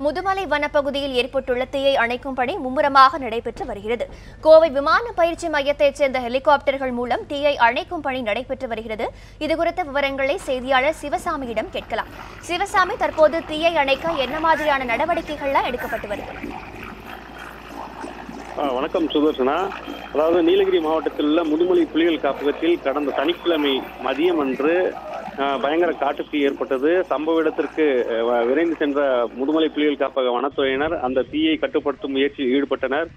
முதுமலை வனப்பகுதியில் ஏற்பட்டுள்ள தீயை அணைக்கும் பணி மும்முரமாக நடைபெற்று வருகிறது. கோவை விமான பயிற்சி மையத்தைச் சேர்ந்த ஹெலிகாப்டர்கள் மூலம் தீயை அணைக்கும் பணி நடைபெற்று வருகிறது. இதுகுறித்த விவரங்களை செய்தியாளர் சிவசாமியிடம் கேட்கலாம். சிவசாமி, தற்போது தீயை அணைக்க என்ன மாதிரியான நடவடிக்கைகள்லாம் எடுக்கப்பட்டு வருகிறது? வணக்கம் சுதர்சனா. அதாவது நீலகிரி மாவட்டத்தில் உள்ள முதுமலை புலிகள் காப்பகத்தில் கடந்த சனிக்கிழமை மதியம் அன்று பயங்கர காட்டுத்தீ ஏற்பட்டது. சம்பவ இடத்திற்கு விரைந்து சென்ற முதுமலை புலிகள் காப்பக வனத்துறையினர் அந்த தீயை கட்டுப்படுத்தும் முயற்சியில் ஈடுபட்டனர்.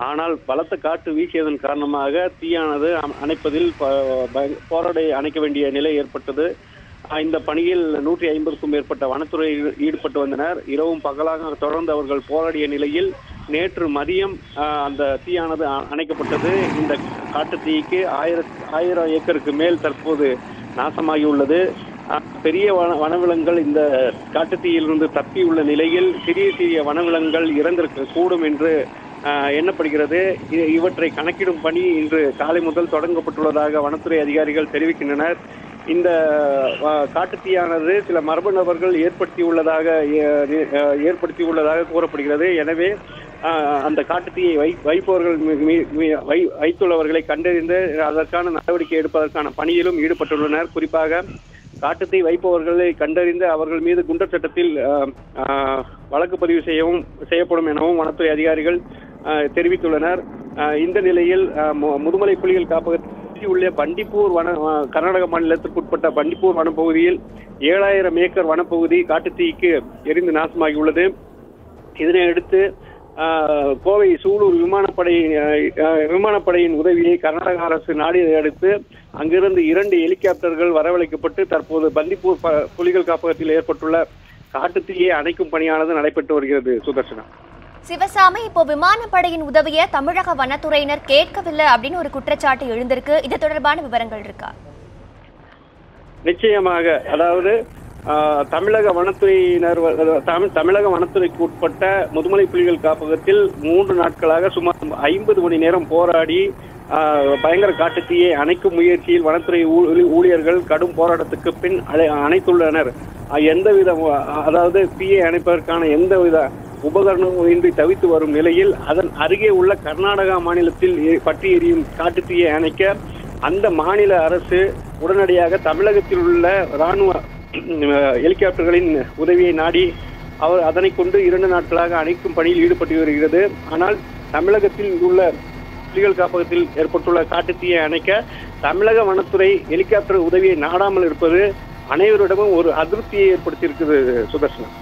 ஆனால் பலத்த காற்று வீசியதன் காரணமாக தீயானது அணைப்பதில் போராடி அணைக்க வேண்டிய நிலை ஏற்பட்டது. இந்த பணியில் 150க்கும் மேற்பட்ட வனத்துறை ஈடுபட்டு வந்தனர். இரவும் பகலாக தொடர்ந்து அவர்கள் போராடிய நிலையில் நேற்று மதியம் அந்த தீயானது அணைக்கப்பட்டது. இந்த காட்டு தீக்கு 1000 ஏக்கருக்கு மேல் தற்போது நாசமாகியுள்ளது. பெரிய வனவிலங்குகள் இந்த காட்டுத்தீயிலிருந்து தப்பியுள்ள நிலையில் சிறிய சிறிய வனவிலங்குகள் இறந்திருக்க கூடும் என்று எண்ணப்படுகிறது. இவற்றை கணக்கிடும் பணி இன்று காலை முதல் தொடங்கப்பட்டுள்ளதாக வனத்துறை அதிகாரிகள் தெரிவிக்கின்றனர். இந்த காட்டுத்தீயானது சில மர்ம நபர்கள் ஏற்படுத்தியுள்ளதாக கூறப்படுகிறது. எனவே அந்த காட்டுத்தீயை வைப்பவர்கள் வைத்துள்ளவர்களை கண்டறிந்து அதற்கான நடவடிக்கை எடுப்பதற்கான பணியிலும் ஈடுபட்டுள்ளனர். குறிப்பாக காட்டுத்தீ வைப்பவர்களை கண்டறிந்து அவர்கள் மீது குண்டர் சட்டத்தில் வழக்கு பதிவு செய்யப்படும் எனவும் வனத்துறை அதிகாரிகள் தெரிவித்துள்ளனர். இந்த நிலையில் முதுமலை புலிகள் காப்பகத்தில் உள்ள பண்டிப்பூர் கர்நாடக மாநிலத்திற்குட்பட்ட பண்டிப்பூர் வனப்பகுதியில் 7000 ஏக்கர் வனப்பகுதி காட்டுத்தீக்கு எரிந்து நாசமாகியுள்ளது. இதனையடுத்து கோவை சூலூர் விமானப்படையின் உதவியை கர்நாடக அரசு நாடியதை அடுத்து அங்கிருந்து 2 ஹெலிகாப்டர்கள் வரவழைக்கப்பட்டு தற்போது பந்திப்பூர் புலிகள் காப்பகத்தில் ஏற்பட்டுள்ள காட்டுத்தீயை அணைக்கும் பணியானது நடைபெற்று வருகிறது. சுதர்சனா. சிவசாமி, இப்போ விமானப்படையின் உதவியை தமிழக வனத்துறையினர் கேட்கவில்லை அப்படின்னு ஒரு குற்றச்சாட்டு எழுந்திருக்கு. இது தொடர்பான விவரங்கள் இருக்கா? நிச்சயமாக. அதாவது தமிழக வனத்துறைக்கு உட்பட்ட முதுமலை புலிகள் காப்பகத்தில் 3 நாட்களாக சுமார் 50 மணி நேரம் போராடி பயங்கர காட்டுத்தீயை அணைக்கும் முயற்சியில் வனத்துறை ஊழியர்கள் கடும் போராட்டத்துக்கு பின் அணைத்துள்ளனர். அதாவது தீயை அணைப்பதற்கான எந்தவித உபகரணமும் இன்றி தவித்து வரும் நிலையில் அதன் அருகே உள்ள கர்நாடகா மாநிலத்தில் பற்றி எரியும் காட்டுத்தீயை அணைக்க அந்த மாநில அரசு உடனடியாக தமிழகத்தில் உள்ள இராணுவ ஹெலிகாப்டர்களின் உதவியை நாடி அதனை கொண்டு 2 நாட்களாக அணைக்கும் பணியில் ஈடுபட்டு வருகிறது. ஆனால் தமிழகத்தில் உள்ள புலிகள் காப்பகத்தில் ஏற்பட்டுள்ள காட்டுத்தீயை அணைக்க தமிழக வனத்துறை ஹெலிகாப்டர் உதவியை நாடாமல் இருப்பது அனைவரிடமும் ஒரு அதிருப்தியை ஏற்படுத்தியிருக்கிறது. சுதர்சனம்.